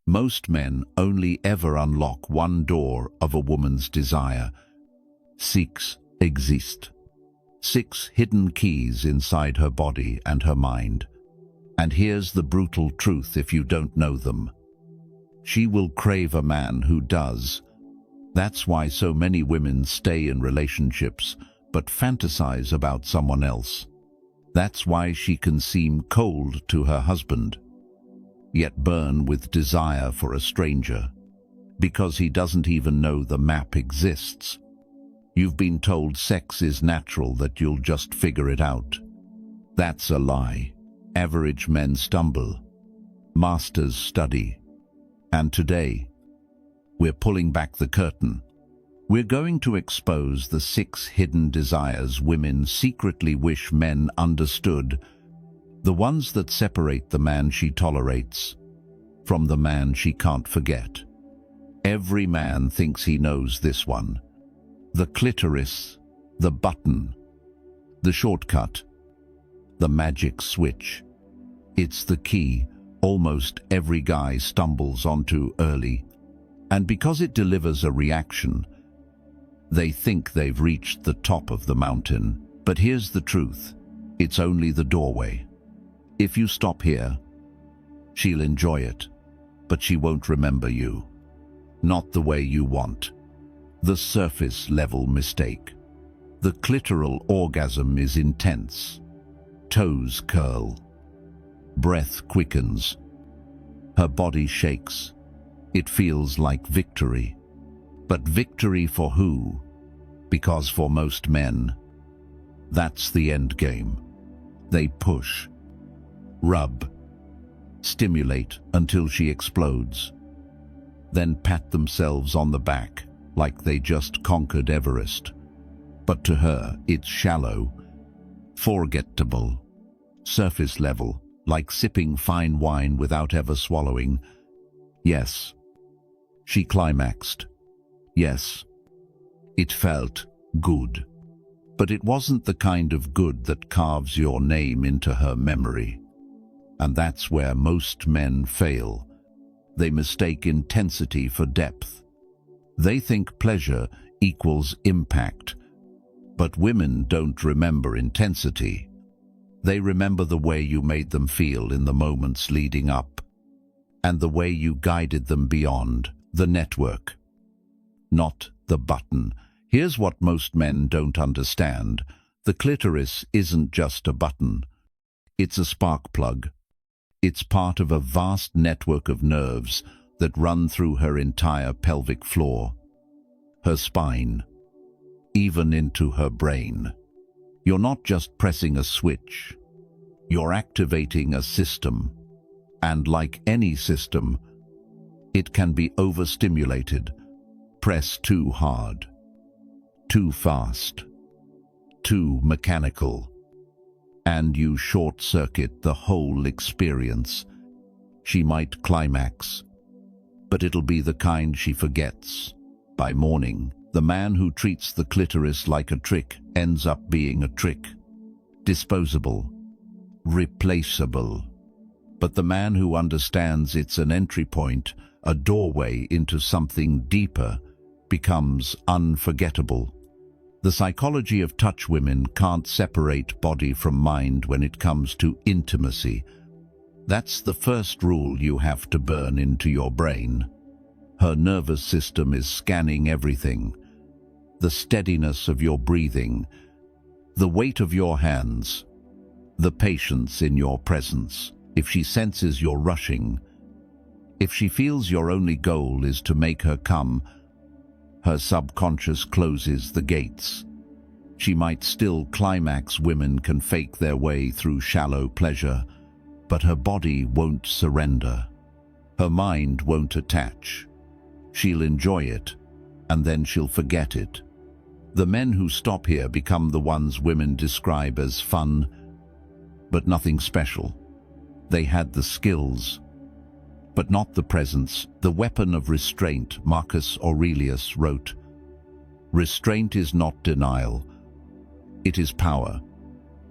Most men only ever unlock one door of a woman's desire. 6 exist. 6 hidden keys inside her body and her mind. And here's the brutal truth if you don't know them. She will crave a man who does. That's why so many women stay in relationships but fantasize about someone else. That's why she can seem cold to her husband, yet burn with desire for a stranger, because he doesn't even know the map exists. You've been told sex is natural, that you'll just figure it out. That's a lie. Average men stumble. Masters study. And today, we're pulling back the curtain. We're going to expose the 6 hidden desires women secretly wish men understood, the ones that separate the man she tolerates from the man she can't forget. Every man thinks he knows this one. The clitoris, the button, the shortcut, the magic switch. It's the key almost every guy stumbles onto early, and because it delivers a reaction, they think they've reached the top of the mountain. But here's the truth. It's only the doorway. If you stop here, she'll enjoy it, but she won't remember you. Not the way you want. The surface-level mistake. The clitoral orgasm is intense. Toes curl. Breath quickens. Her body shakes. It feels like victory. But victory for who? Because for most men, that's the end game. They push, rub, stimulate until she explodes, then pat themselves on the back like they just conquered Everest. But to her, it's shallow, forgettable, surface level, like sipping fine wine without ever swallowing. Yes, she climaxed. Yes, it felt good. But it wasn't the kind of good that carves your name into her memory. And that's where most men fail. They mistake intensity for depth. They think pleasure equals impact. But women don't remember intensity. They remember the way you made them feel in the moments leading up, and the way you guided them beyond the network, not the button. Here's what most men don't understand. The clitoris isn't just a button. It's a spark plug. It's part of a vast network of nerves that run through her entire pelvic floor, her spine, even into her brain. You're not just pressing a switch. You're activating a system. And like any system, it can be overstimulated. Press too hard, too fast, too mechanical, and you short-circuit the whole experience. She might climax, but it'll be the kind she forgets. By morning, the man who treats the clitoris like a trick ends up being a trick. Disposable, replaceable. But the man who understands it's an entry point, a doorway into something deeper, becomes unforgettable. The psychology of touch women can't separate body from mind when it comes to intimacy. That's the first rule you have to burn into your brain. Her nervous system is scanning everything. The steadiness of your breathing, the weight of your hands, the patience in your presence. If she senses you're rushing, if she feels your only goal is to make her come, her subconscious closes the gates. She might still climax. Women can fake their way through shallow pleasure, but her body won't surrender. Her mind won't attach. She'll enjoy it, and then she'll forget it. The men who stop here become the ones women describe as fun, but nothing special. They had the skills, but not the presence, the weapon of restraint. Marcus Aurelius wrote, "Restraint is not denial, it is power.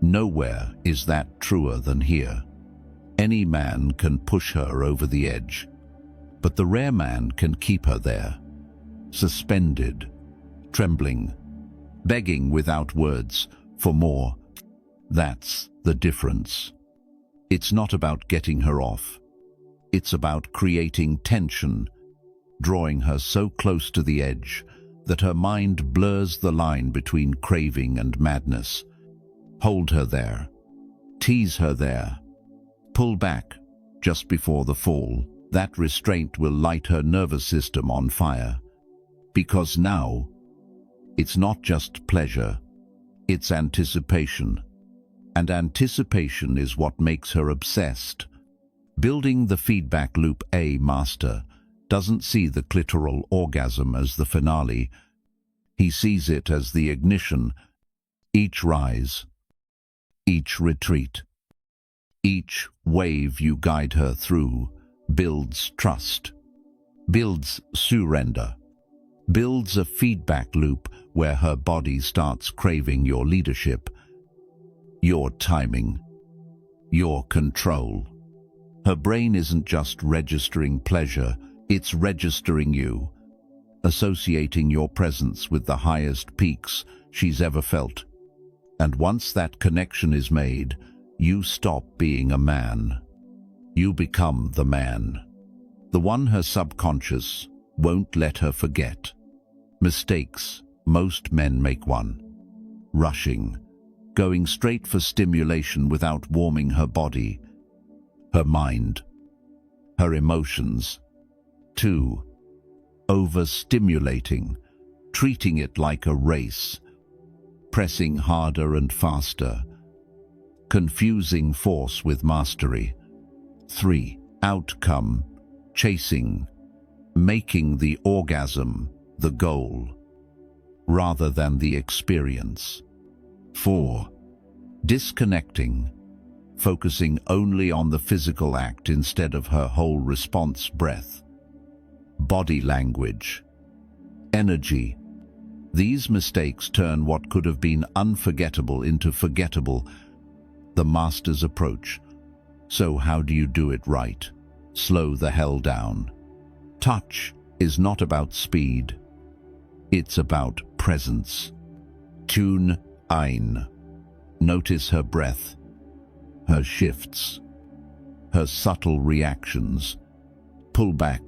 Nowhere is that truer than here." Any man can push her over the edge, But the rare man can keep her there, suspended, trembling, begging without words for more. That's the difference. It's not about getting her off. It's about creating tension, drawing her so close to the edge that her mind blurs the line between craving and madness. Hold her there. Tease her there. Pull back just before the fall. That restraint will light her nervous system on fire. Because now, it's not just pleasure, it's anticipation. And anticipation is what makes her obsessed. Building the feedback loop. A master doesn't see the clitoral orgasm as the finale. He sees it as the ignition. Each rise, each retreat, each wave you guide her through builds trust, builds surrender, builds a feedback loop where her body starts craving your leadership, your timing, your control. Her brain isn't just registering pleasure, it's registering you, associating your presence with the highest peaks she's ever felt. And once that connection is made, you stop being a man. You become the man, the one her subconscious won't let her forget. Mistakes, most men make one. Rushing, going straight for stimulation without warming her body, her mind, her emotions. 2. Overstimulating, treating it like a race, pressing harder and faster, confusing force with mastery. 3. Outcome, chasing, making the orgasm the goal, rather than the experience. 4. Disconnecting, focusing only on the physical act instead of her whole response. Breath, body language, energy. These mistakes turn what could have been unforgettable into forgettable. The master's approach. So how do you do it right? Slow the hell down. Touch is not about speed. It's about presence. Tune ein. Notice her breath, her shifts, her subtle reactions. Pull back.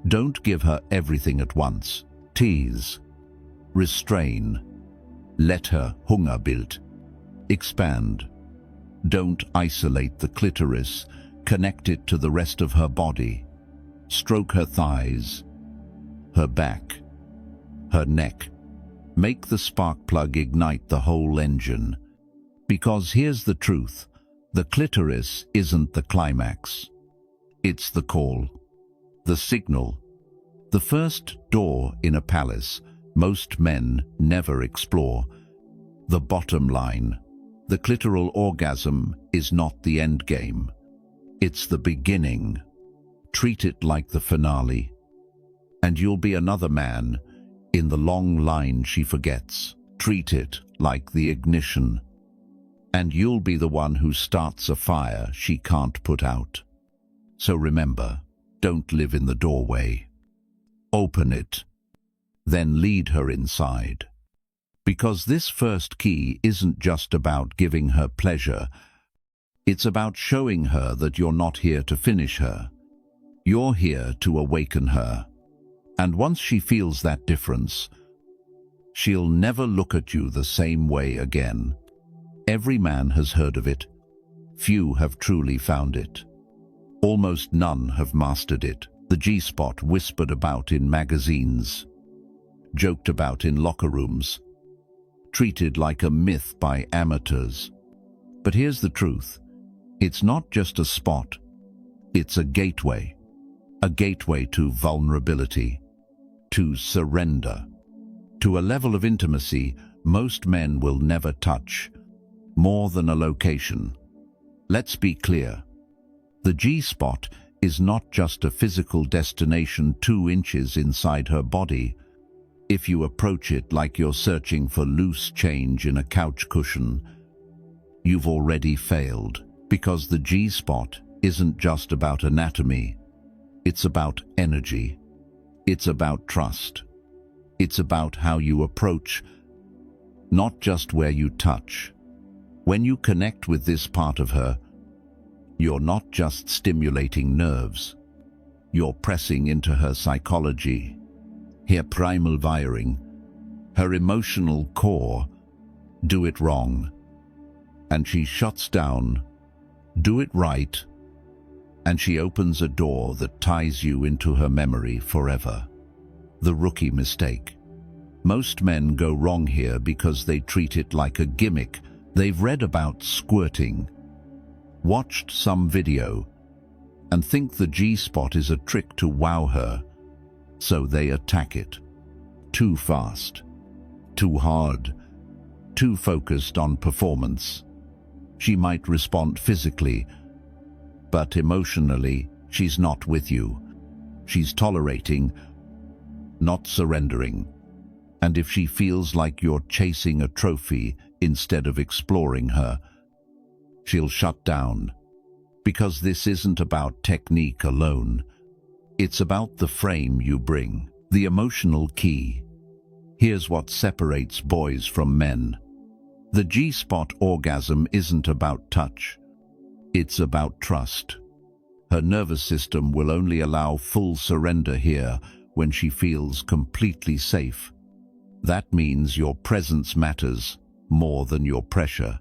Don't give her everything at once. Tease. Restrain. Let her Hungerbild expand. Don't isolate the clitoris. Connect it to the rest of her body. Stroke her thighs, her back, her neck. Make the spark plug ignite the whole engine. Because here's the truth, the clitoris isn't the climax. It's the call, the signal, the first door in a palace most men never explore. The bottom line, the clitoral orgasm is not the end game. It's the beginning. Treat it like the finale, and you'll be another man in the long line she forgets. Treat it like the ignition, and you'll be the one who starts a fire she can't put out. So remember, don't live in the doorway. Open it, then lead her inside. Because this first key isn't just about giving her pleasure, it's about showing her that you're not here to finish her. You're here to awaken her. And once she feels that difference, she'll never look at you the same way again. Every man has heard of it. Few have truly found it. Almost none have mastered it. The G-spot whispered about in magazines, joked about in locker rooms, treated like a myth by amateurs. But here's the truth. It's not just a spot. It's a gateway to vulnerability, to surrender, to a level of intimacy most men will never touch, more than a location. Let's be clear. The G-spot is not just a physical destination 2 inches inside her body. If you approach it like you're searching for loose change in a couch cushion, you've already failed, because the G-spot isn't just about anatomy. It's about energy. It's about trust. It's about how you approach, not just where you touch. When you connect with this part of her, you're not just stimulating nerves. You're pressing into her psychology, her primal wiring, her emotional core. Do it wrong, and she shuts down. Do it right, and she opens a door that ties you into her memory forever. The rookie mistake. Most men go wrong here because they treat it like a gimmick. They've read about squirting, watched some video, and think the G-spot is a trick to wow her, so they attack it. Too fast, too hard, too focused on performance. She might respond physically, but emotionally, she's not with you. She's tolerating, not surrendering. And if she feels like you're chasing a trophy instead of exploring her, she'll shut down. Because this isn't about technique alone. It's about the frame you bring, the emotional key. Here's what separates boys from men. The G-spot orgasm isn't about touch. It's about trust. Her nervous system will only allow full surrender here when she feels completely safe. That means your presence matters more than your pressure.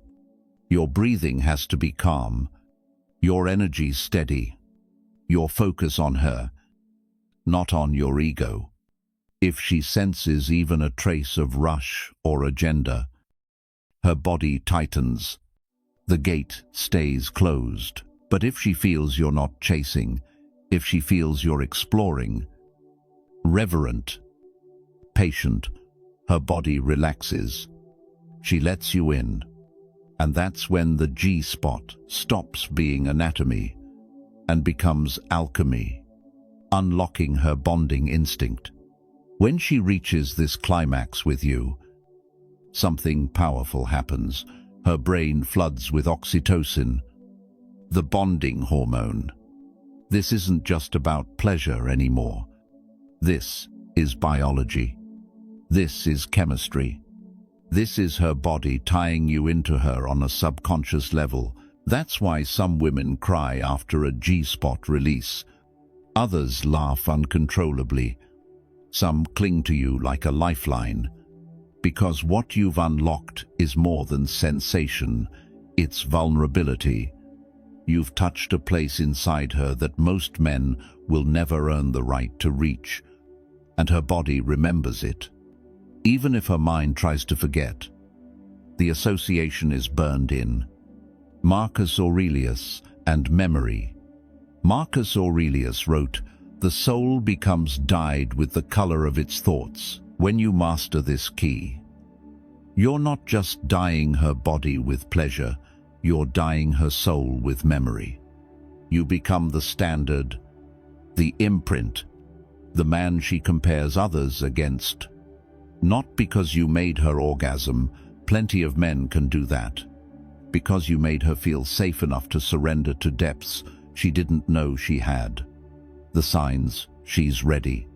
Your breathing has to be calm. Your energy steady. Your focus on her, not on your ego. If she senses even a trace of rush or agenda, her body tightens. The gate stays closed. But if she feels you're not chasing, if she feels you're exploring, reverent, patient, her body relaxes. She lets you in. And that's when the G-spot stops being anatomy and becomes alchemy, unlocking her bonding instinct. When she reaches this climax with you, something powerful happens. Her brain floods with oxytocin, the bonding hormone. This isn't just about pleasure anymore. This is biology. This is chemistry. This is her body tying you into her on a subconscious level. That's why some women cry after a G-spot release. Others laugh uncontrollably. Some cling to you like a lifeline. Because what you've unlocked is more than sensation. It's vulnerability. You've touched a place inside her that most men will never earn the right to reach. And her body remembers it. Even if her mind tries to forget, the association is burned in. Marcus Aurelius and memory. Marcus Aurelius wrote, "The soul becomes dyed with the color of its thoughts." When you master this key, you're not just dyeing her body with pleasure, you're dyeing her soul with memory. You become the standard, the imprint, the man she compares others against. Not because you made her orgasm, plenty of men can do that. Because you made her feel safe enough to surrender to depths she didn't know she had. The signs, she's ready.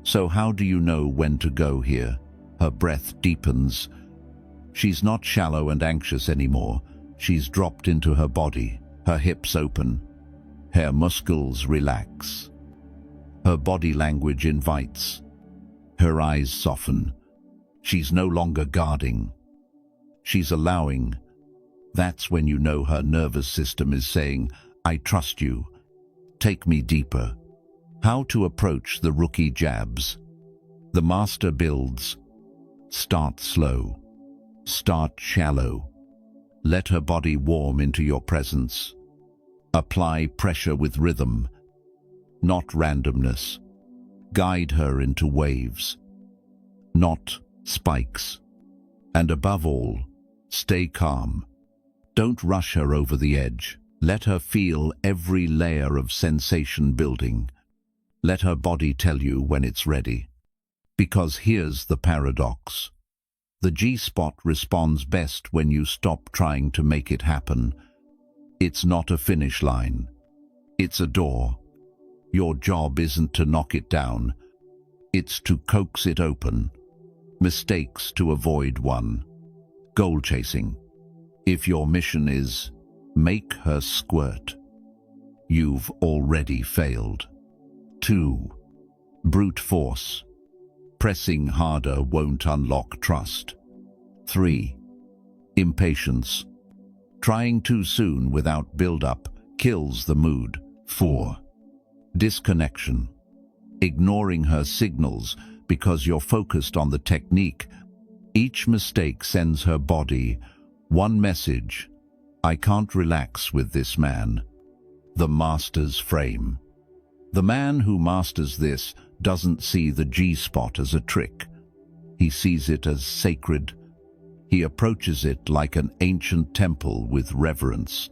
So how do you know when to go here? Her breath deepens. She's not shallow and anxious anymore. She's dropped into her body, her hips open. Her muscles relax. Her body language invites. Her eyes soften. She's no longer guarding. She's allowing. That's when you know her nervous system is saying, "I trust you. Take me deeper." How to approach the rookie jabs. The master builds. Start slow. Start shallow. Let her body warm into your presence. Apply pressure with rhythm, not randomness. Guide her into waves, not spikes. And above all, stay calm. Don't rush her over the edge. Let her feel every layer of sensation building. Let her body tell you when it's ready. Because here's the paradox. The G-spot responds best when you stop trying to make it happen. It's not a finish line. It's a door. Your job isn't to knock it down, it's to coax it open. Mistakes to avoid: 1. Goal chasing. If your mission is make her squirt, you've already failed. 2. Brute force. Pressing harder won't unlock trust. 3. Impatience. Trying too soon without build-up kills the mood. 4. Disconnection. Ignoring her signals because you're focused on the technique. Each mistake sends her body one message: I can't relax with this man. The master's frame. The man who masters this doesn't see the G-spot as a trick. He sees it as sacred. He approaches it like an ancient temple, with reverence,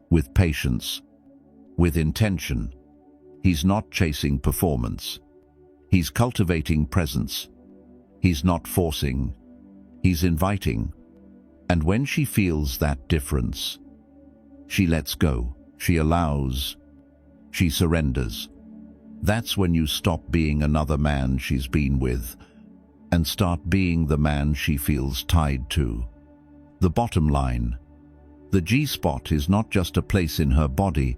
with patience, with intention. He's not chasing performance. He's cultivating presence. He's not forcing. He's inviting. And when she feels that difference, she lets go, she allows, she surrenders. That's when you stop being another man she's been with and start being the man she feels tied to. The bottom line: the G-spot is not just a place in her body,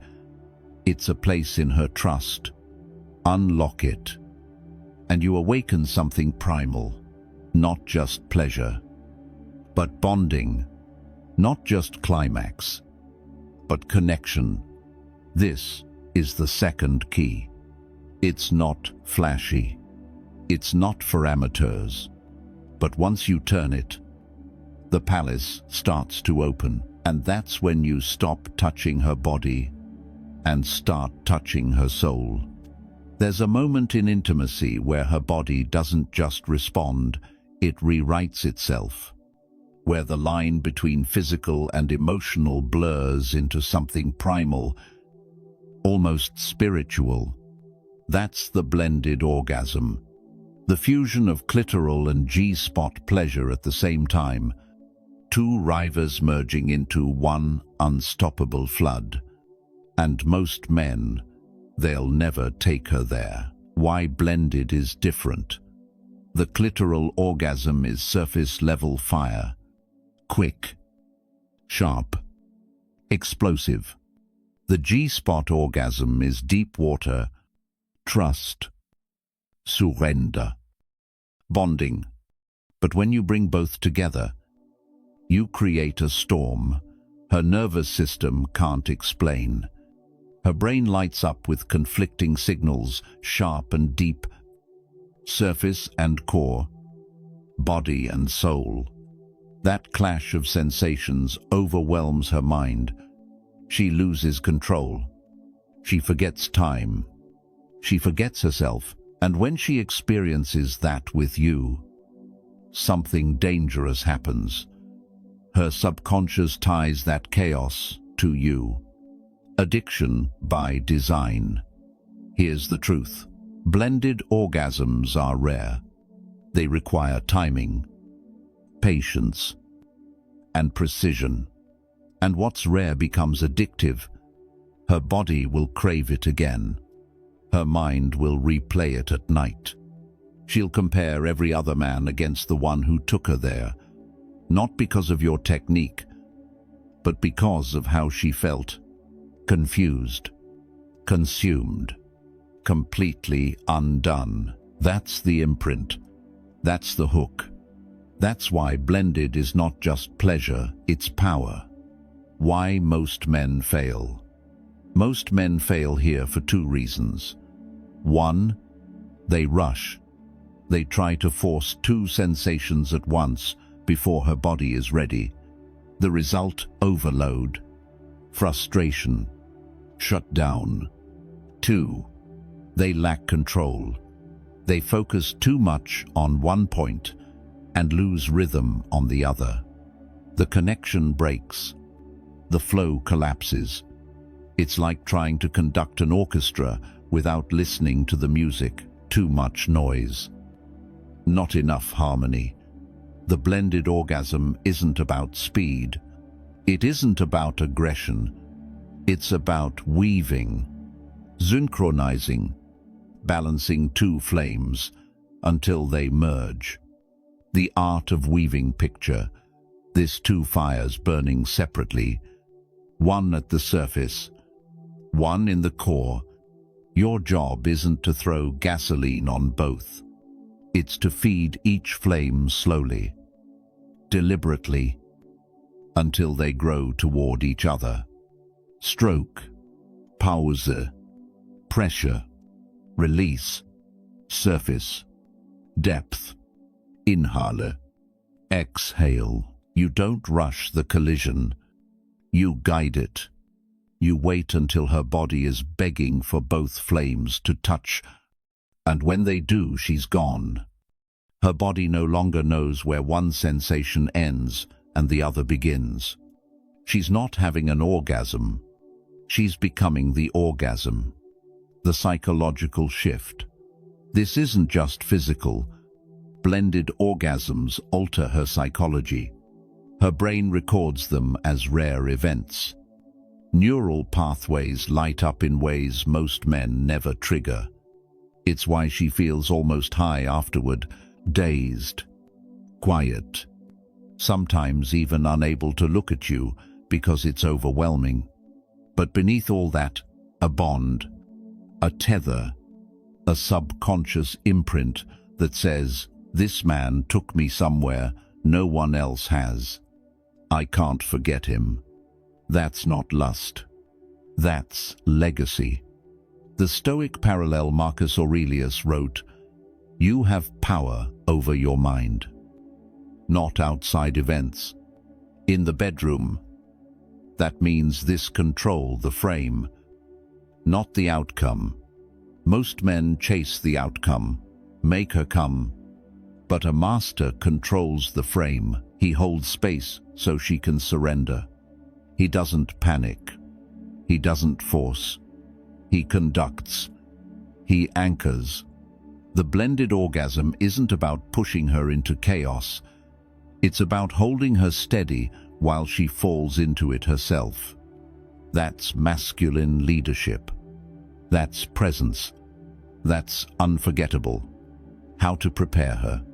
it's a place in her trust. Unlock it, and you awaken something primal, not just pleasure, but bonding, not just climax, but connection. This is the second key. It's not flashy. It's not for amateurs. But once you turn it, the palace starts to open, and that's when you stop touching her body and start touching her soul. There's a moment in intimacy where her body doesn't just respond, it rewrites itself, where the line between physical and emotional blurs into something primal, almost spiritual. That's the blended orgasm, the fusion of clitoral and G-spot pleasure at the same time, two rivers merging into one unstoppable flood. And most men, they'll never take her there. Why blended is different. The clitoral orgasm is surface-level fire, quick, sharp, explosive. The G-spot orgasm is deep water, trust, surrender, bonding. But when you bring both together, you create a storm her nervous system can't explain. Her brain lights up with conflicting signals, sharp and deep, surface and core, body and soul. That clash of sensations overwhelms her mind. She loses control. She forgets time. She forgets herself. And when she experiences that with you, something dangerous happens. Her subconscious ties that chaos to you. Addiction by design. Here's the truth. Blended orgasms are rare. They require timing, patience, and precision. And what's rare becomes addictive. Her body will crave it again. Her mind will replay it at night. She'll compare every other man against the one who took her there, not because of your technique, but because of how she felt. Confused, consumed, completely undone. That's the imprint. That's the hook. That's why blended is not just pleasure, it's power. Why most men fail. Most men fail here for two reasons. 1, they rush. They try to force two sensations at once before her body is ready. The result: overload, frustration, shut down. 2, they lack control. They focus too much on one point and lose rhythm on the other. The connection breaks. The flow collapses. It's like trying to conduct an orchestra without listening to the music. Too much noise. Not enough harmony. The blended orgasm isn't about speed. It isn't about aggression. It's about weaving. synchronizing, balancing two flames until they merge. The art of weaving picture, this two fires burning separately, one at the surface, one in the core. Your job isn't to throw gasoline on both. It's to feed each flame slowly, deliberately, until they grow toward each other. Stroke, pause, pressure, release, surface, depth, inhale, exhale. You don't rush the collision. You guide it. You wait until her body is begging for both flames to touch, and when they do, she's gone. Her body no longer knows where one sensation ends and the other begins. She's not having an orgasm. She's becoming the orgasm. The psychological shift. This isn't just physical. Blended orgasms alter her psychology. Her brain records them as rare events. Neural pathways light up in ways most men never trigger. It's why she feels almost high afterward, dazed, quiet, sometimes even unable to look at you because it's overwhelming. But beneath all that, a bond, a tether, a subconscious imprint that says, "This man took me somewhere no one else has. I can't forget him." That's not lust. That's legacy. The Stoic parallel Marcus Aurelius wrote, "You have power over your mind." Not outside events. In the bedroom. That means this control the frame, not the outcome. Most men chase the outcome, make her come. But a master controls the frame. He holds space so she can surrender. He doesn't panic. He doesn't force. He conducts. He anchors. The blended orgasm isn't about pushing her into chaos. It's about holding her steady while she falls into it herself. That's masculine leadership. That's presence. That's unforgettable. How to prepare her.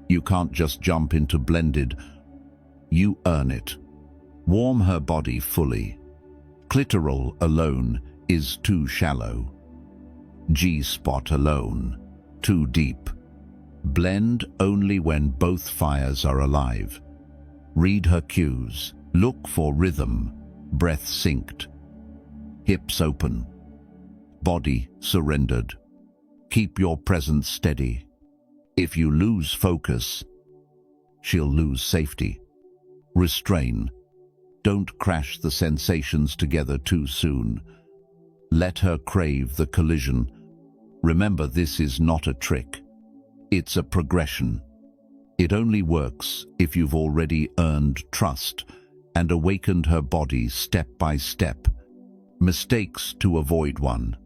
You can't just jump into blended. You earn it. Warm her body fully. Clitoral alone is too shallow. G-spot alone, too deep. Blend only when both fires are alive. Read her cues. Look for rhythm, breath synced, hips open, body surrendered. Keep your presence steady. If you lose focus, she'll lose safety. Restrain. Don't crash the sensations together too soon. Let her crave the collision. Remember, this is not a trick. It's a progression. It only works if you've already earned trust and awakened her body step by step. Mistakes to avoid: 1.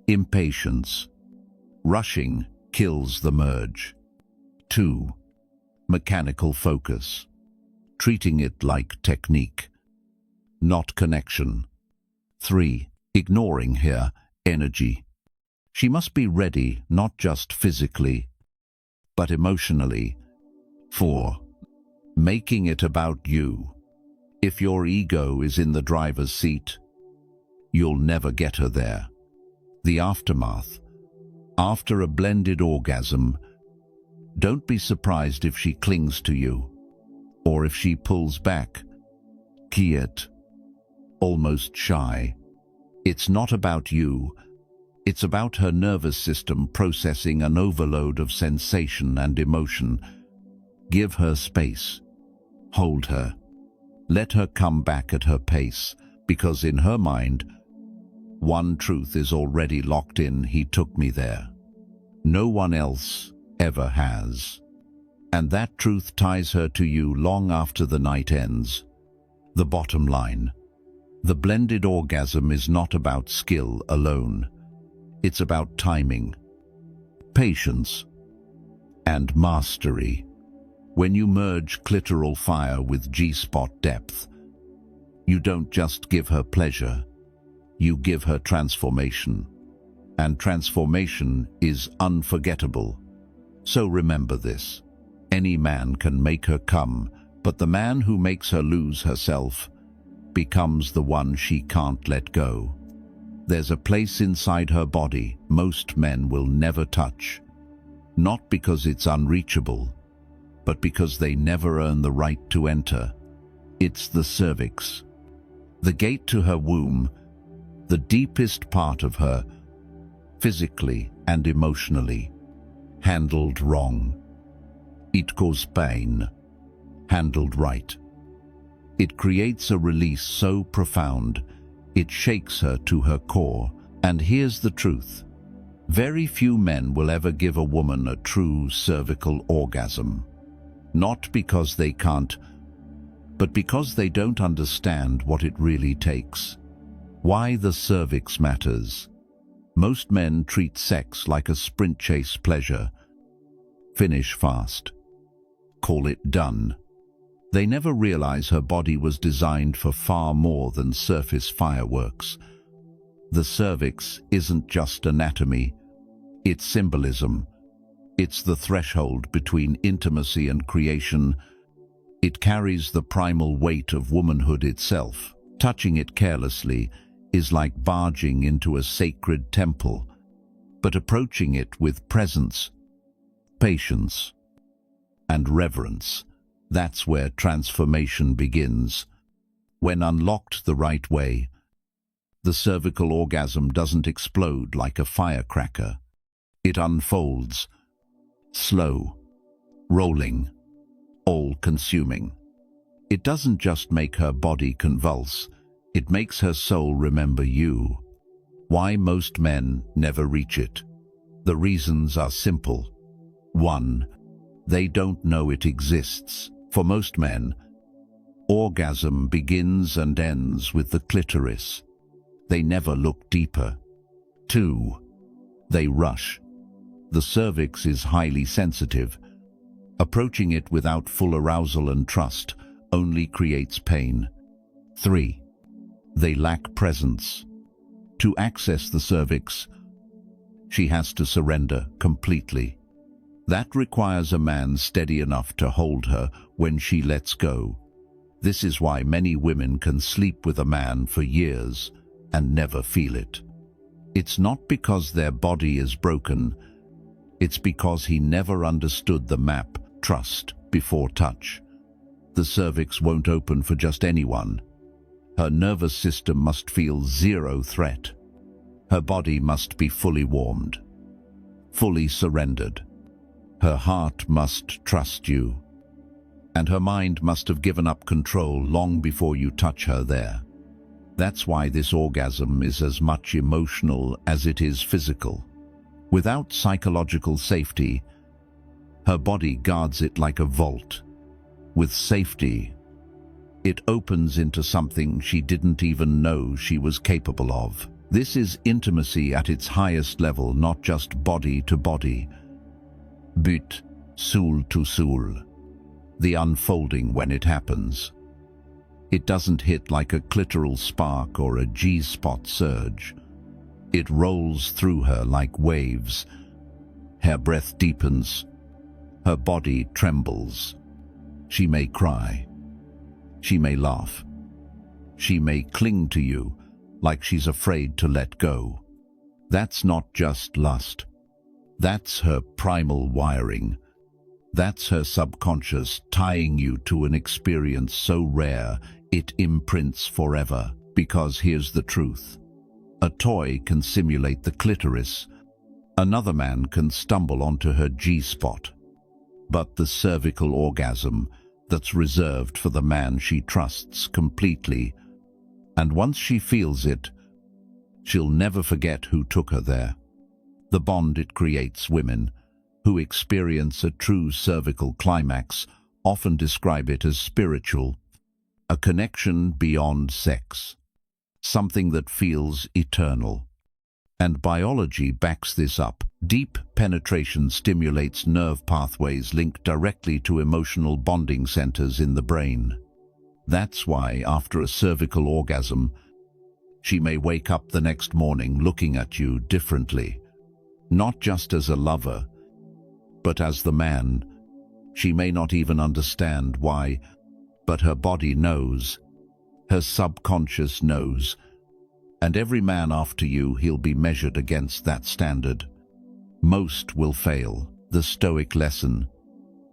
Impatience. Rushing kills the merge. 2. Mechanical focus. Treating it like technique, not connection. 3. Ignoring her energy. She must be ready, not just physically, but emotionally. 4. Making it about you. If your ego is in the driver's seat, you'll never get her there. The aftermath. After a blended orgasm, don't be surprised if she clings to you, or if she pulls back, quiet, almost shy. It's not about you. It's about her nervous system processing an overload of sensation and emotion. Give her space. Hold her. Let her come back at her pace, because in her mind, one truth is already locked in: he took me there. No one else ever has. And that truth ties her to you long after the night ends. The bottom line. The blended orgasm is not about skill alone. It's about timing, patience, and mastery. When you merge clitoral fire with G-spot depth, you don't just give her pleasure, you give her transformation. and transformation is unforgettable. So remember this. Any man can make her come, but the man who makes her lose herself becomes the one she can't let go. There's a place inside her body most men will never touch, not because it's unreachable, but because they never earn the right to enter. It's the cervix, the gate to her womb, the deepest part of her, physically and emotionally. Handled wrong, it causes pain. Handled right, it creates a release so profound, it shakes her to her core. And here's the truth. Very few men will ever give a woman a true cervical orgasm. Not because they can't, but because they don't understand what it really takes. Why the cervix matters. Most men treat sex like a sprint chase pleasure. Finish fast. Call it done. They never realize her body was designed for far more than surface fireworks. The cervix isn't just anatomy, it's symbolism. It's the threshold between intimacy and creation. It carries the primal weight of womanhood itself. Touching it carelessly is like barging into a sacred temple, but approaching it with presence, patience, and reverence, that's where transformation begins. When unlocked the right way, the cervical orgasm doesn't explode like a firecracker. It unfolds, slow, rolling, all-consuming. It doesn't just make her body convulse, it makes her soul remember you. Why most men never reach it? The reasons are simple. 1. They don't know it exists. For most men, orgasm begins and ends with the clitoris. They never look deeper. 2. They rush. The cervix is highly sensitive. Approaching it without full arousal and trust only creates pain. 3. They lack presence. To access the cervix, she has to surrender completely. That requires a man steady enough to hold her when she lets go. This is why many women can sleep with a man for years and never feel it. It's not because their body is broken, it's because he never understood the map, trust before touch. The cervix won't open for just anyone. Her nervous system must feel zero threat. Her body must be fully warmed, fully surrendered. Her heart must trust you, and her mind must have given up control long before you touch her there. That's why this orgasm is as much emotional as it is physical. Without psychological safety, her body guards it like a vault. With safety, it opens into something she didn't even know she was capable of. This is intimacy at its highest level, not just body to body, but soul to soul. The unfolding when it happens. It doesn't hit like a clitoral spark or a G-spot surge. It rolls through her like waves. Her breath deepens. Her body trembles. She may cry. She may laugh. She may cling to you like she's afraid to let go. That's not just lust. That's her primal wiring. That's her subconscious tying you to an experience so rare it imprints forever. Because here's the truth. A toy can simulate the clitoris. Another man can stumble onto her G-spot. But the cervical orgasm that's reserved for the man she trusts completely. And once she feels it, she'll never forget who took her there. The bond it creates. Women who experience a true cervical climax often describe it as spiritual, a connection beyond sex, something that feels eternal. And biology backs this up. Deep penetration stimulates nerve pathways linked directly to emotional bonding centers in the brain. That's why, after a cervical orgasm, She may wake up the next morning looking at you differently, not just as a lover, but as the man. She may not even understand why, but her body knows, her subconscious knows, and every man after you, he'll be measured against that standard. Most will fail. The Stoic lesson.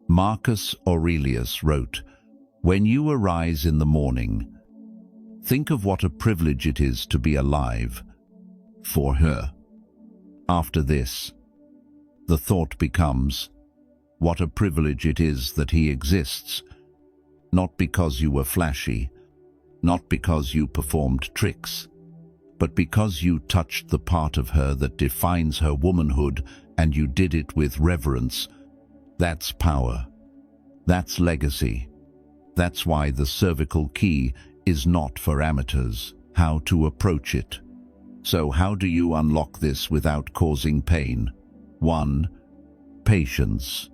Marcus Aurelius wrote, "When you arise in the morning, think of what a privilege it is to be alive for her." After this, the thought becomes, what a privilege it is that he exists, not because you were flashy, not because you performed tricks, but because you touched the part of her that defines her womanhood, and you did it with reverence. That's power. That's legacy. That's why the cervical key is not for amateurs. How to approach it. So how do you unlock this without causing pain? 1. Patience.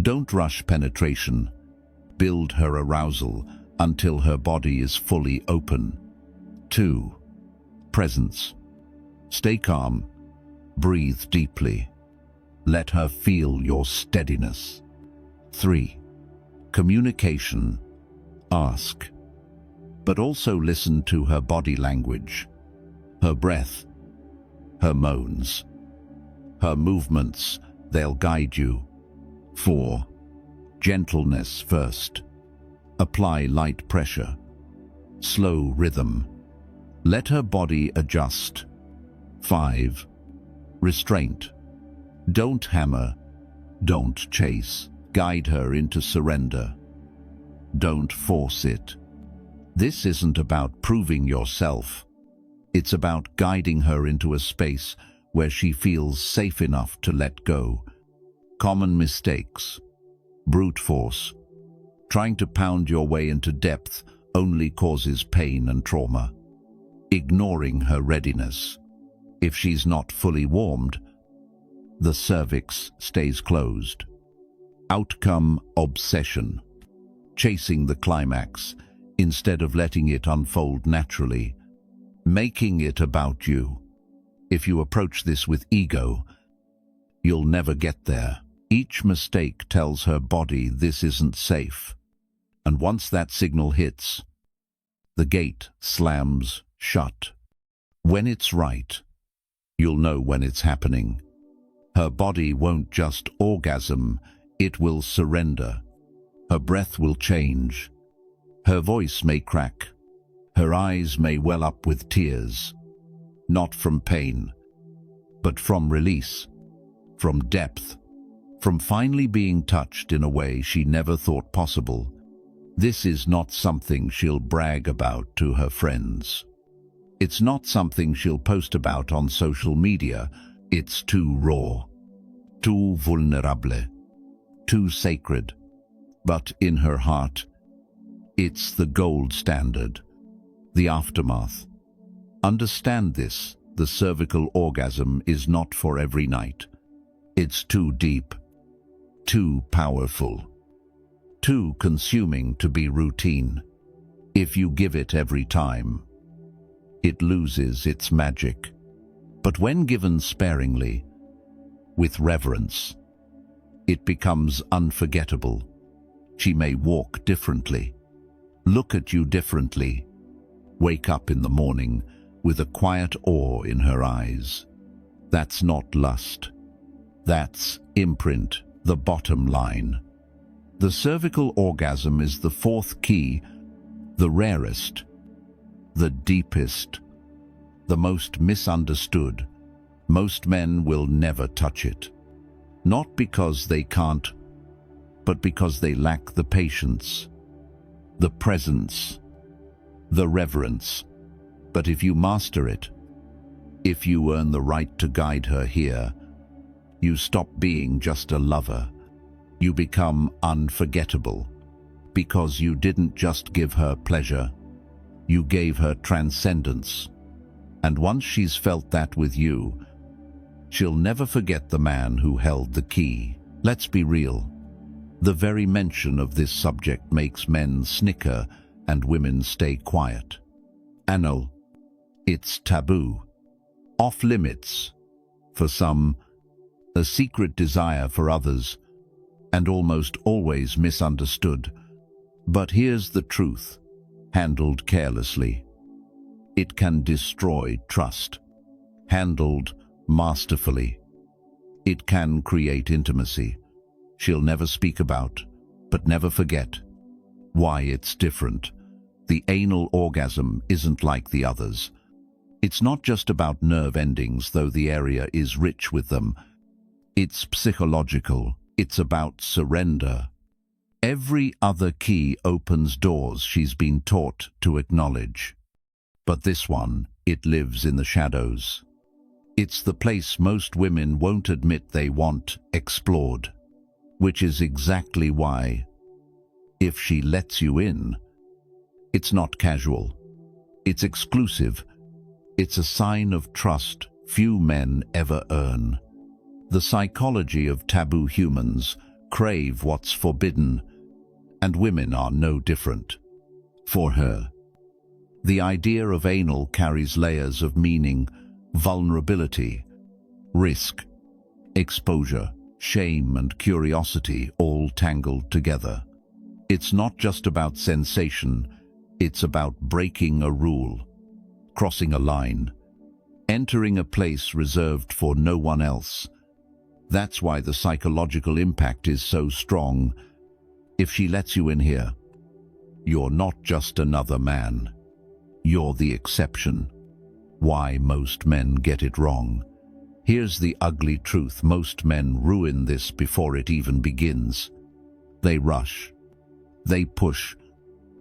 Don't rush penetration. Build her arousal until her body is fully open. 2. Presence. Stay calm. Breathe deeply. Let her feel your steadiness. 3. Communication. Ask. But also listen to her body language, her breath, her moans, her movements. They'll guide you. 4. Gentleness first. Apply light pressure, slow rhythm. Let her body adjust. 5. Restraint. Don't hammer, don't chase. Guide her into surrender. Don't force it. This isn't about proving yourself. It's about guiding her into a space where she feels safe enough to let go. Common mistakes. Brute force. Trying to pound your way into depth only causes pain and trauma. Ignoring her readiness. If she's not fully warmed, the cervix stays closed. Outcome obsession. Chasing the climax instead of letting it unfold naturally. Making it about you. If you approach this with ego, you'll never get there. Each mistake tells her body this isn't safe. And once that signal hits, the gate slams shut. When it's right, you'll know when it's happening. Her body won't just orgasm, it will surrender. Her breath will change. Her voice may crack. Her eyes may well up with tears. Not from pain, but from release, from depth, from finally being touched in a way she never thought possible. This is not something she'll brag about to her friends. It's not something she'll post about on social media. It's too raw, too vulnerable, too sacred. But in her heart, it's the gold standard, the aftermath. Understand this, the cervical orgasm is not for every night. It's too deep, too powerful, too consuming to be routine. If you give it every time, it loses its magic. But when given sparingly, with reverence, it becomes unforgettable. She may walk differently, look at you differently, wake up in the morning with a quiet awe in her eyes. That's not lust. That's imprint, the bottom line. The cervical orgasm is the fourth key, the rarest, the deepest, the most misunderstood. Most men will never touch it. Not because they can't, but because they lack the patience, the presence, the reverence. But if you master it, if you earn the right to guide her here, you stop being just a lover. You become unforgettable, because you didn't just give her pleasure, you gave her transcendence. And once she's felt that with you, she'll never forget the man who held the key. Let's be real. The very mention of this subject makes men snicker and women stay quiet. Anal, It's taboo, off limits. For some, a secret desire for others, and almost always misunderstood. But here's the truth, handled carelessly. It can destroy trust. Handled masterfully, it can create intimacy she'll never speak about, but never forget. Why it's different. The anal orgasm isn't like the others. It's not just about nerve endings, though the area is rich with them. It's psychological. It's about surrender. Every other key opens doors she's been taught to acknowledge. But this one, it lives in the shadows. It's the place most women won't admit they want explored. Which is exactly why, if she lets you in, it's not casual. It's exclusive. It's a sign of trust few men ever earn. The psychology of taboo humans crave what's forbidden, and women are no different. For her, the idea of anal carries layers of meaning, vulnerability, risk, exposure, shame and curiosity all tangled together. It's not just about sensation, it's about breaking a rule, crossing a line, entering a place reserved for no one else. That's why the psychological impact is so strong. If she lets you in here, you're not just another man. You're the exception. Why most men get it wrong. Here's the ugly truth. Most men ruin this before it even begins. They rush. They push.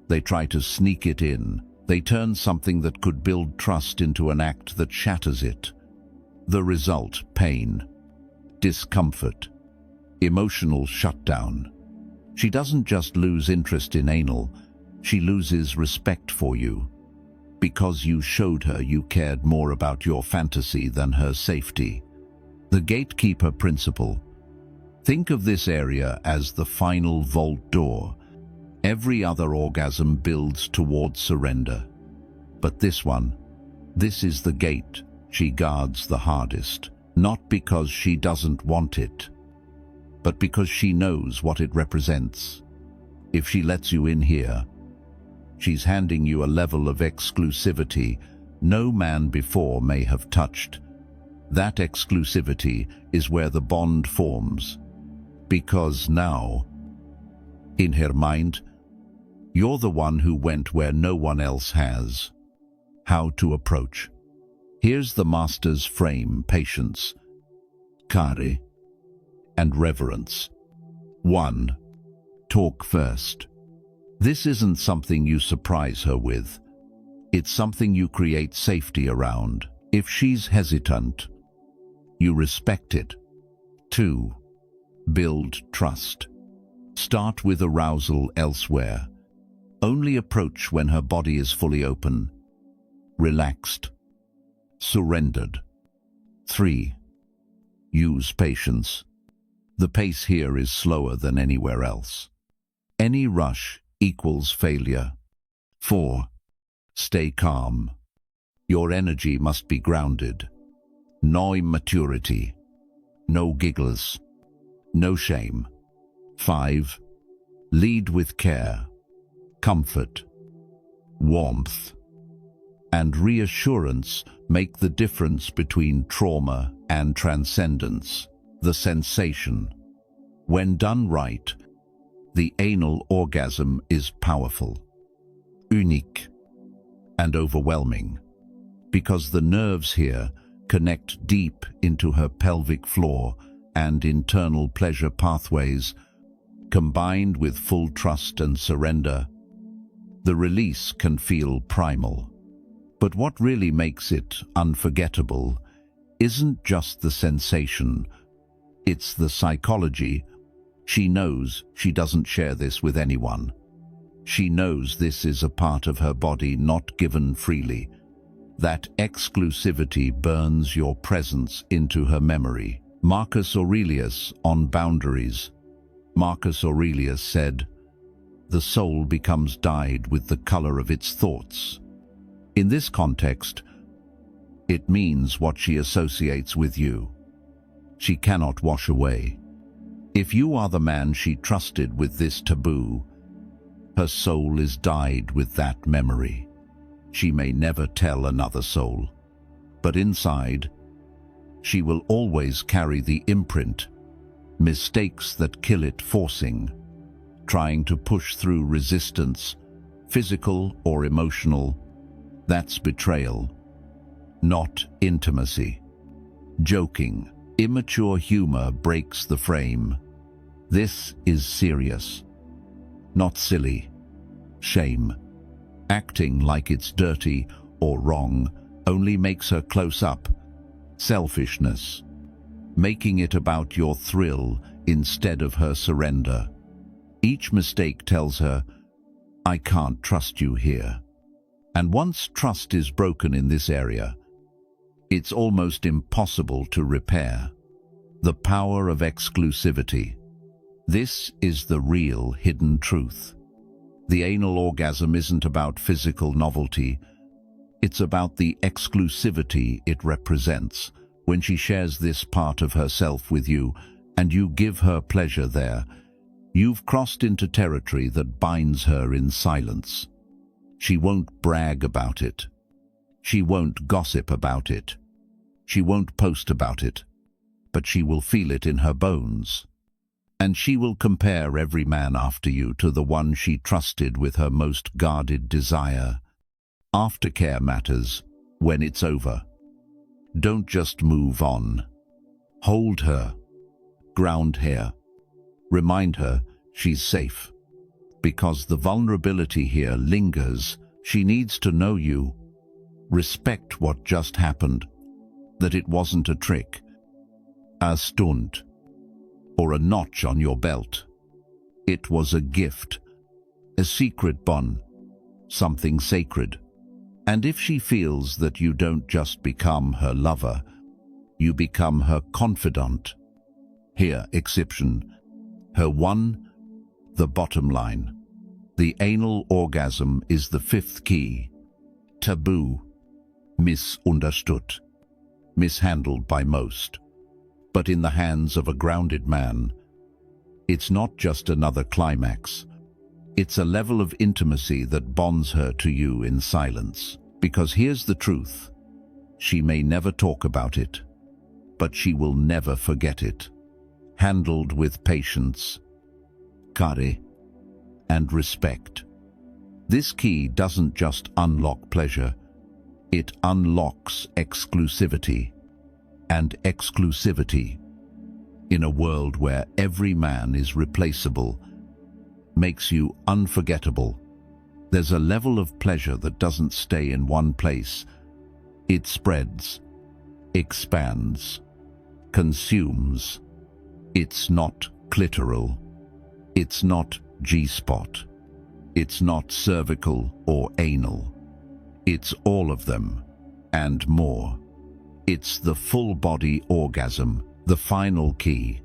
They try to sneak it in. They turn something that could build trust into an act that shatters it. The result, pain, discomfort, emotional shutdown. She doesn't just lose interest in anal, she loses respect for you. Because you showed her you cared more about your fantasy than her safety. The gatekeeper principle. Think of this area as the final vault door. Every other orgasm builds towards surrender. But this one, this is the gate she guards the hardest. Not because she doesn't want it, but because she knows what it represents. If she lets you in here, she's handing you a level of exclusivity no man before may have touched. That exclusivity is where the bond forms. Because now, in her mind, you're the one who went where no one else has. How to approach. Here's the master's frame: patience, care, and reverence. 1. Talk first. This isn't something you surprise her with. It's something you create safety around. If she's hesitant, you respect it. 2. Build trust. Start with arousal elsewhere. Only approach when her body is fully open, relaxed, surrendered. 3. Use patience. The pace here is slower than anywhere else. Any rush equals failure. 4. Stay calm. Your energy must be grounded. No immaturity. No giggles. No shame. 5. Lead with care, comfort, warmth, and reassurance make the difference between trauma and transcendence. The sensation. When done right, the anal orgasm is powerful, unique, and overwhelming, because the nerves here connect deep into her pelvic floor and internal pleasure pathways. Combined with full trust and surrender, the release can feel primal. But what really makes it unforgettable isn't just the sensation, it's the psychology. She knows she doesn't share this with anyone. She knows this is a part of her body not given freely. That exclusivity burns your presence into her memory. Marcus Aurelius on boundaries. Marcus Aurelius said, "The soul becomes dyed with the color of its thoughts." In this context, It means what she associates with you. She cannot wash away. If you are the man she trusted with this taboo, her soul is dyed with that memory. She may never tell another soul, but inside, she will always carry the imprint, mistakes that kill it forcing, trying to push through resistance, physical or emotional. That's betrayal, not intimacy. Joking, immature humor breaks the frame. This is serious, not silly. Shame, acting like it's dirty or wrong, only makes her close up. Selfishness, making it about your thrill instead of her surrender. Each mistake tells her, I can't trust you here. And once trust is broken in this area, it's almost impossible to repair. The power of exclusivity. This is the real hidden truth. The anal orgasm isn't about physical novelty. It's about the exclusivity it represents. When she shares this part of herself with you, and you give her pleasure there, you've crossed into territory that binds her in silence. She won't brag about it. She won't gossip about it. She won't post about it. But she will feel it in her bones. And she will compare every man after you to the one she trusted with her most guarded desire. Aftercare matters when it's over. Don't just move on. Hold her. Ground her. Remind her she's safe. Because the vulnerability here lingers, she needs to know you. Respect what just happened. That it wasn't a trick, a stunt, or a notch on your belt. It was a gift, a secret bond, something sacred. And if she feels that you don't just become her lover, you become her confidant. Here, exception. Her one, the bottom line. The anal orgasm is the fifth key. Taboo, misunderstood, mishandled by most. But in the hands of a grounded man, it's not just another climax. It's a level of intimacy that bonds her to you in silence. Because here's the truth. She may never talk about it, but she will never forget it. Handled with patience, care, and respect. This key doesn't just unlock pleasure, it unlocks exclusivity. And exclusivity, in a world where every man is replaceable, makes you unforgettable. There's a level of pleasure that doesn't stay in one place. It spreads, expands, consumes. It's not clitoral. It's not G-spot. It's not cervical or anal. It's all of them, and more. It's the full-body orgasm, the final key.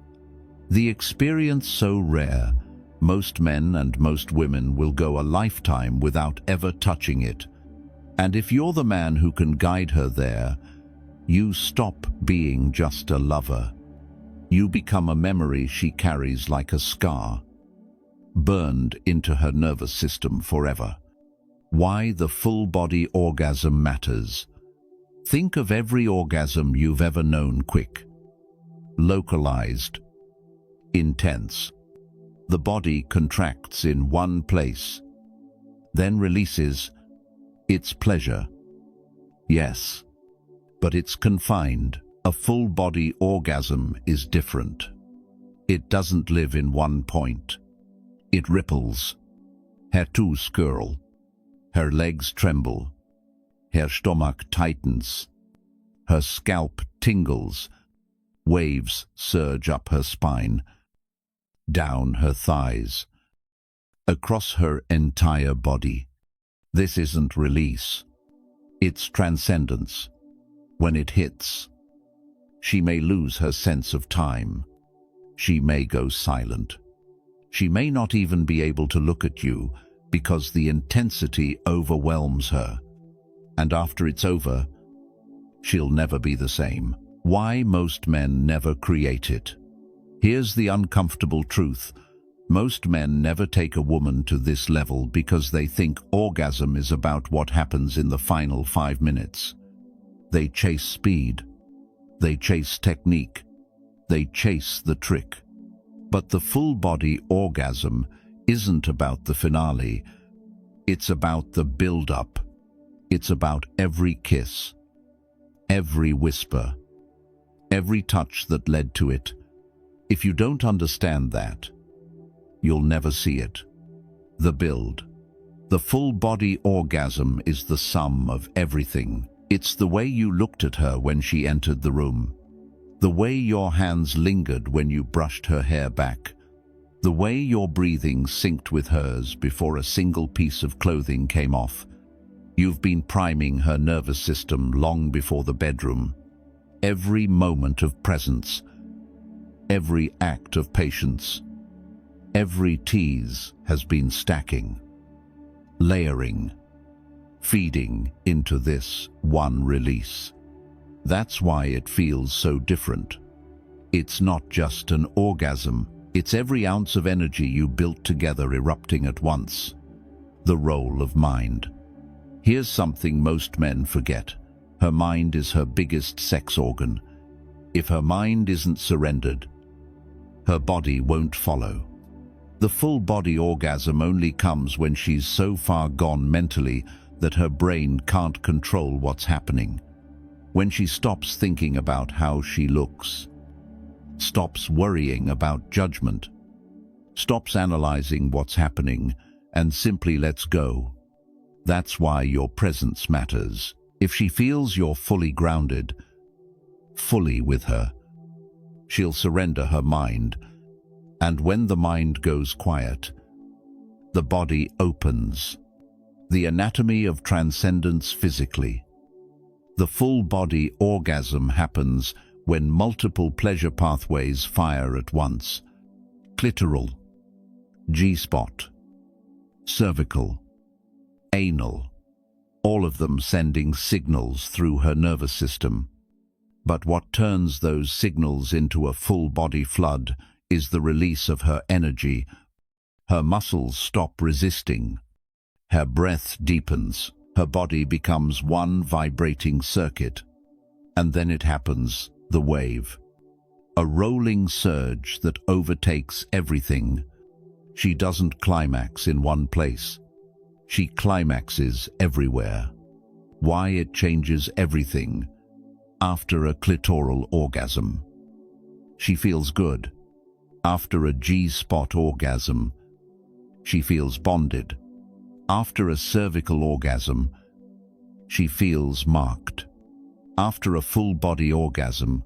The experience so rare, most men and most women will go a lifetime without ever touching it. And if you're the man who can guide her there, you stop being just a lover. You become a memory she carries like a scar, burned into her nervous system forever. Why the full-body orgasm matters. Think of every orgasm you've ever known: quick, localized, intense. The body contracts in one place, then releases. It's pleasure. Yes, but it's confined. A full-body orgasm is different. It doesn't live in one point. It ripples. Her toes curl. Her legs tremble. Her stomach tightens. Her scalp tingles. Waves surge up her spine, down her thighs, across her entire body. This isn't release. It's transcendence. When it hits, she may lose her sense of time. She may go silent. She may not even be able to look at you because the intensity overwhelms her. And after it's over, she'll never be the same. Why most men never create it. Here's the uncomfortable truth. Most men never take a woman to this level because they think orgasm is about what happens in the final 5 minutes. They chase speed. They chase technique. They chase the trick. But the full-body orgasm isn't about the finale. It's about the build-up. It's about every kiss, every whisper, every touch that led to it. If you don't understand that, you'll never see it. The build. The full-body orgasm is the sum of everything. It's the way you looked at her when she entered the room. The way your hands lingered when you brushed her hair back. The way your breathing synced with hers before a single piece of clothing came off. You've been priming her nervous system long before the bedroom. Every moment of presence, every act of patience, every tease has been stacking, layering, feeding into this one release. That's why it feels so different. It's not just an orgasm, it's every ounce of energy you built together erupting at once. The role of mind. Here's something most men forget. Her mind is her biggest sex organ. If her mind isn't surrendered, her body won't follow. The full-body orgasm only comes when she's so far gone mentally that her brain can't control what's happening. When she stops thinking about how she looks, stops worrying about judgment, stops analyzing what's happening, and simply lets go. That's why your presence matters. If she feels you're fully grounded, fully with her, she'll surrender her mind. And when the mind goes quiet, the body opens. The anatomy of transcendence physically. The full-body orgasm happens when multiple pleasure pathways fire at once. Clitoral, G-spot, cervical, anal, all of them sending signals through her nervous system. But what turns those signals into a full-body flood is the release of her energy. Her muscles stop resisting. Her breath deepens. Her body becomes one vibrating circuit. And then it happens, the wave. A rolling surge that overtakes everything. She doesn't climax in one place. She climaxes everywhere. Why it changes everything. After a clitoral orgasm, she feels good. After a G-spot orgasm, she feels bonded. After a cervical orgasm, she feels marked. After a full-body orgasm,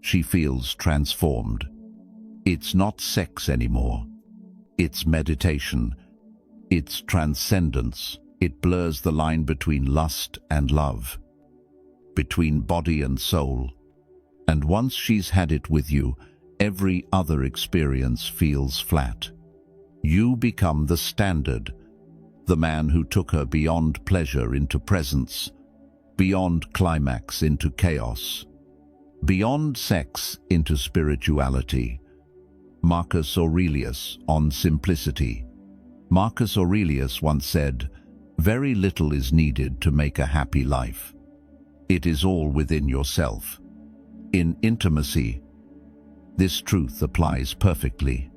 she feels transformed. It's not sex anymore. It's meditation. It's transcendence. It blurs the line between lust and love, between body and soul. And once she's had it with you, every other experience feels flat. You become the standard, the man who took her beyond pleasure into presence, beyond climax into chaos, beyond sex into spirituality. Marcus Aurelius on simplicity. Marcus Aurelius once said, "Very little is needed to make a happy life. It is all within yourself." In intimacy, this truth applies perfectly.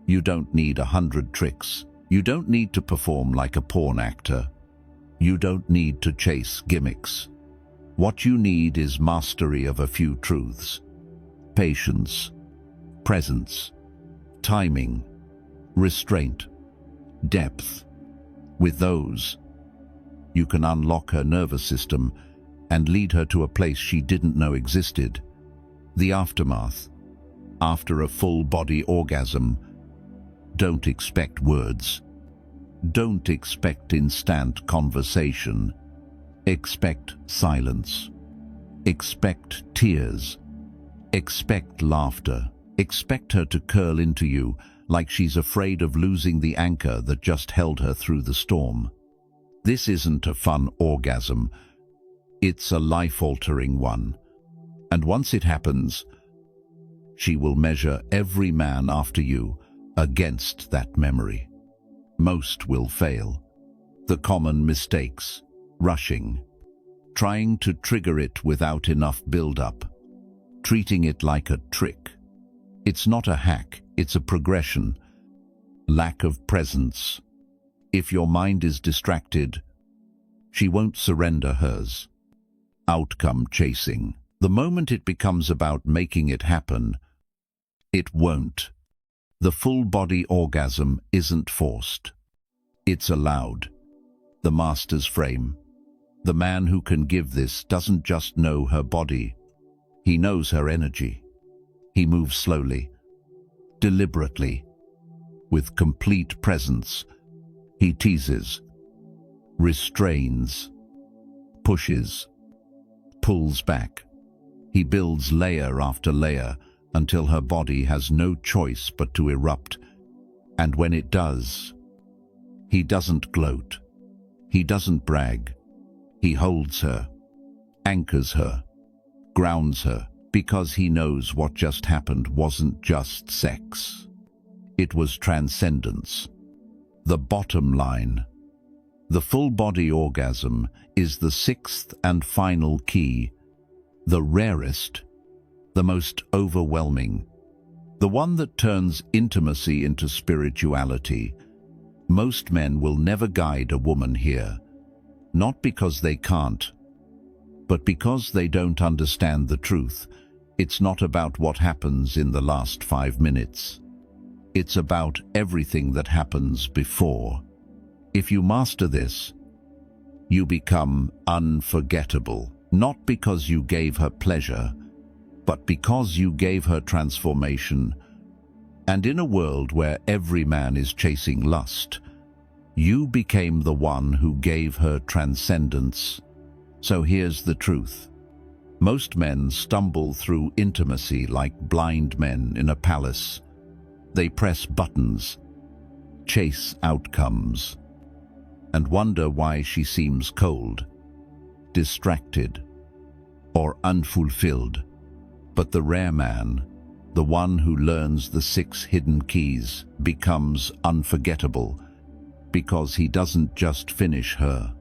You don't need 100 tricks. You don't need to perform like a porn actor. You don't need to chase gimmicks. What you need is mastery of a few truths. Patience, presence, timing, restraint, depth. With those, you can unlock her nervous system and lead her to a place she didn't know existed. The aftermath. After a full-body orgasm, don't expect words. Don't expect instant conversation. Expect silence. Expect tears. Expect laughter. Expect her to curl into you like she's afraid of losing the anchor that just held her through the storm. This isn't a fun orgasm. It's a life-altering one. And once it happens, she will measure every man after you against that memory. Most will fail. The common mistakes: rushing, trying to trigger it without enough build-up, treating it like a trick. It's not a hack, it's a progression. Lack of presence. If your mind is distracted, she won't surrender hers. Outcome chasing. The moment it becomes about making it happen, it won't. The full-body orgasm isn't forced. It's allowed. The master's frame. The man who can give this doesn't just know her body. He knows her energy. He moves slowly, deliberately, with complete presence. He teases, restrains, pushes, pulls back. He builds layer after layer until her body has no choice but to erupt. And when it does, he doesn't gloat. He doesn't brag. He holds her, anchors her, grounds her, because he knows what just happened wasn't just sex. It was transcendence. The bottom line. The full-body orgasm is the sixth and final key, the rarest, the most overwhelming, the one that turns intimacy into spirituality. Most men will never guide a woman here, not because they can't, but because they don't understand the truth. It's not about what happens in the last 5 minutes. It's about everything that happens before. If you master this, you become unforgettable, not because you gave her pleasure, but because you gave her transformation. And in a world where every man is chasing lust, you became the one who gave her transcendence. So here's the truth. Most men stumble through intimacy like blind men in a palace. They press buttons, chase outcomes, and wonder why she seems cold, distracted, or unfulfilled. But the rare man, the one who learns the 6 hidden keys, becomes unforgettable because he doesn't just finish her.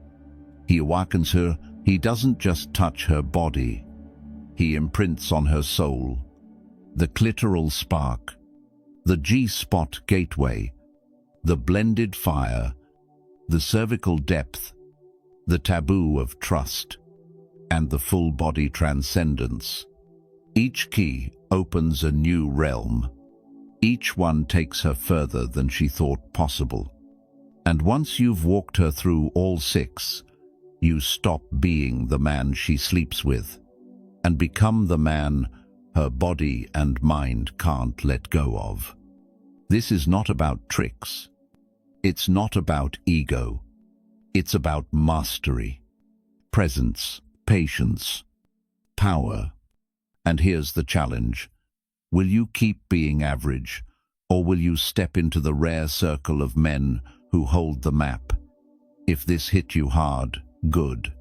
He awakens her. He doesn't just touch her body. He imprints on her soul. The clitoral spark, the G-spot gateway, the blended fire, the cervical depth, the taboo of trust, and the full-body transcendence. Each key opens a new realm. Each one takes her further than she thought possible. And once you've walked her through all 6, you stop being the man she sleeps with and become the man her body and mind can't let go of. This is not about tricks. It's not about ego. It's about mastery, presence, patience, power. And here's the challenge. Will you keep being average, or will you step into the rare circle of men who hold the map? If this hit you hard, good.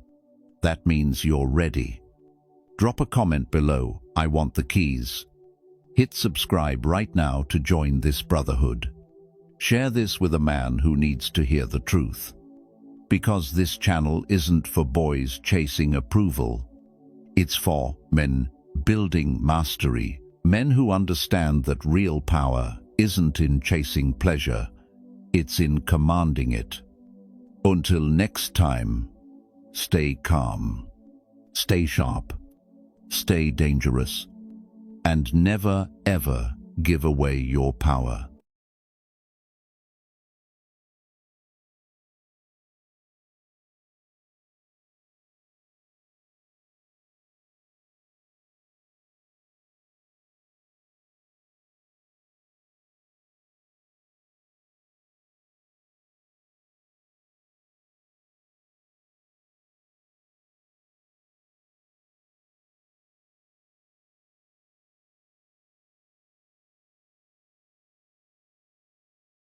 That means you're ready. Drop a comment below, I want the keys. Hit subscribe right now to join this brotherhood. Share this with a man who needs to hear the truth. Because this channel isn't for boys chasing approval. It's for men building mastery, men who understand that real power isn't in chasing pleasure, it's in commanding it. Until next time, stay calm, stay sharp, stay dangerous, and never ever give away your power.